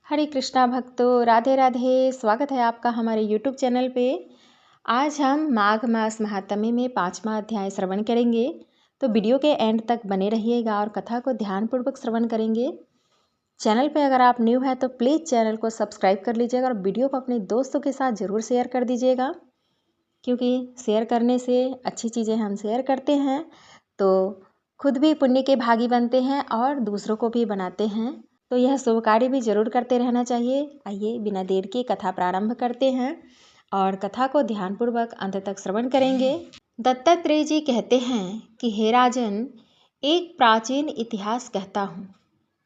हरे कृष्णा भक्तों, राधे राधे। स्वागत है आपका हमारे YouTube चैनल पे। आज हम माघ मास महात्म्य में 5वां अध्याय श्रवण करेंगे, तो वीडियो के एंड तक बने रहिएगा और कथा को ध्यानपूर्वक श्रवण करेंगे। चैनल पे अगर आप न्यू है तो प्लीज़ चैनल को सब्सक्राइब कर लीजिएगा और वीडियो को अपने दोस्तों के साथ ज़रूर शेयर कर दीजिएगा, क्योंकि शेयर करने से अच्छी चीज़ें हम शेयर करते हैं तो खुद भी पुण्य के भागी बनते हैं और दूसरों को भी बनाते हैं। तो यह शुभ कार्य भी जरूर करते रहना चाहिए। आइए बिना देर के कथा प्रारंभ करते हैं और कथा को ध्यानपूर्वक अंत तक श्रवण करेंगे। दत्तात्रेय जी कहते हैं कि हे राजन, एक प्राचीन इतिहास कहता हूँ।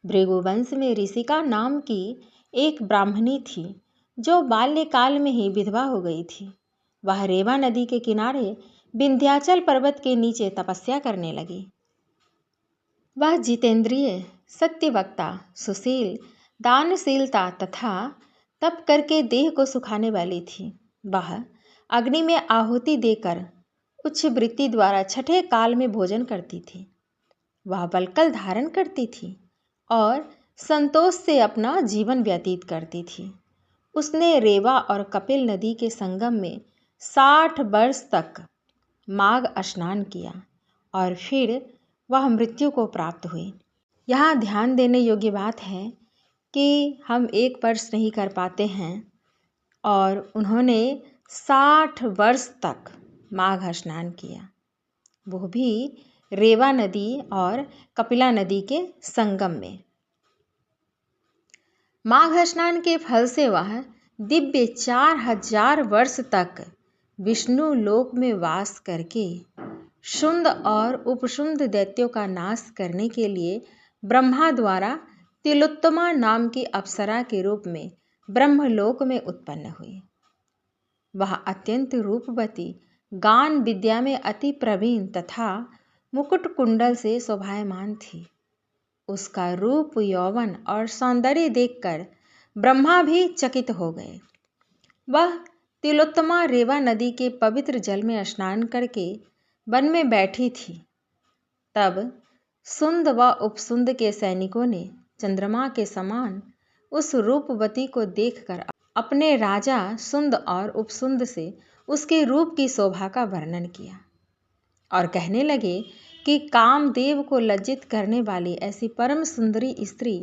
भृगुवंश में ऋषिका नाम की एक ब्राह्मणी थी जो बाल्यकाल में ही विधवा हो गई थी। वह रेवा नदी के किनारे विंध्याचल पर्वत के नीचे तपस्या करने लगी। वह जितेंद्रिय, सत्यवक्ता, सुशील, दानशीलता तथा तप करके देह को सुखाने वाली थी। वह अग्नि में आहुति देकर उच्च वृत्ति द्वारा छठे काल में भोजन करती थी। वह वल्कल धारण करती थी और संतोष से अपना जीवन व्यतीत करती थी। उसने रेवा और कपिल नदी के संगम में 60 वर्ष तक माघ स्नान किया और फिर वह मृत्यु को प्राप्त हुई। यहाँ ध्यान देने योग्य बात है कि हम 1 वर्ष नहीं कर पाते हैं और उन्होंने 60 वर्ष तक माघ स्नान किया, वो भी रेवा नदी और कपिला नदी के संगम में। माघ स्नान के फल से वह दिव्य 4000 वर्ष तक विष्णु लोक में वास करके शुंड और उपशुंड दैत्यों का नाश करने के लिए ब्रह्मा द्वारा तिलोत्तमा नाम की अप्सरा के रूप में ब्रह्मलोक में उत्पन्न हुई। वह अत्यंत रूपवती, गान विद्या में अति प्रवीण तथा मुकुट कुंडल से शोभायमान थी। उसका रूप, यौवन और सौंदर्य देखकर ब्रह्मा भी चकित हो गए। वह तिलोत्तमा रेवा नदी के पवित्र जल में स्नान करके वन में बैठी थी। तब सुंद व उपसुंद के सैनिकों ने चंद्रमा के समान उस रूपवती को देखकर अपने राजा सुंद और उपसुंद से उसके रूप की शोभा का वर्णन किया और कहने लगे कि कामदेव को लज्जित करने वाली ऐसी परम सुंदरी स्त्री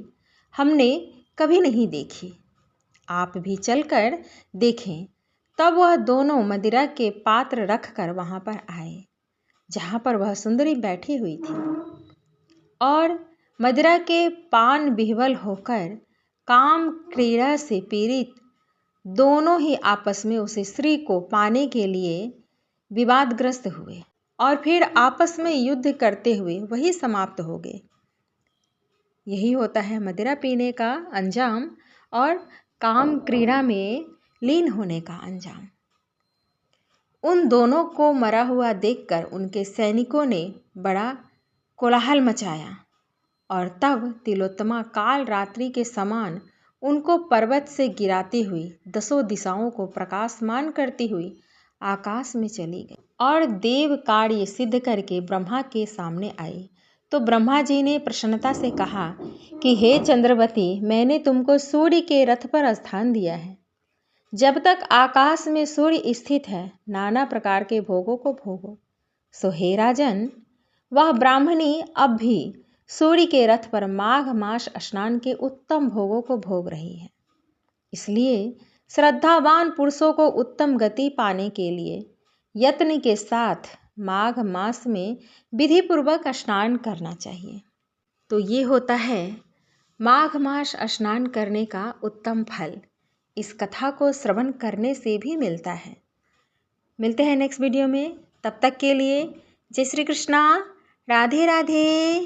हमने कभी नहीं देखी। आप भी चलकर देखें। तब वह दोनों मदिरा के पात्र रखकर वहां पर आए जहाँ पर वह सुंदरी बैठी हुई थी और मदिरा के पान विह्वल होकर काम क्रीड़ा से पीड़ित दोनों ही आपस में उस स्त्री को पाने के लिए विवादग्रस्त हुए और फिर आपस में युद्ध करते हुए वही समाप्त हो गए। यही होता है मदिरा पीने का अंजाम और काम क्रीड़ा में लीन होने का अंजाम। उन दोनों को मरा हुआ देखकर उनके सैनिकों ने बड़ा कोलाहल मचाया और तब तिलोत्तमा काल रात्रि के समान उनको पर्वत से गिराती हुई 10 दिशाओं को प्रकाशमान करती हुई आकाश में चली गई और देव कार्य सिद्ध करके ब्रह्मा के सामने आई। तो ब्रह्मा जी ने प्रसन्नता से कहा कि हे चंद्रवती, मैंने तुमको सूर्य के रथ पर स्थान दिया है। जब तक आकाश में सूर्य स्थित है, नाना प्रकार के भोगों को भोगो। सो हे राजन, वह ब्राह्मणी अब भी सूर्य के रथ पर माघ मास स्नान के उत्तम भोगों को भोग रही है। इसलिए श्रद्धावान पुरुषों को उत्तम गति पाने के लिए यत्न के साथ माघ मास में विधि पूर्वक स्नान करना चाहिए। तो ये होता है माघ मास स्नान करने का उत्तम फल। इस कथा को श्रवण करने से भी मिलता है। मिलते हैं नेक्स्ट वीडियो में। तब तक के लिए जय श्री कृष्णा, राधे राधे।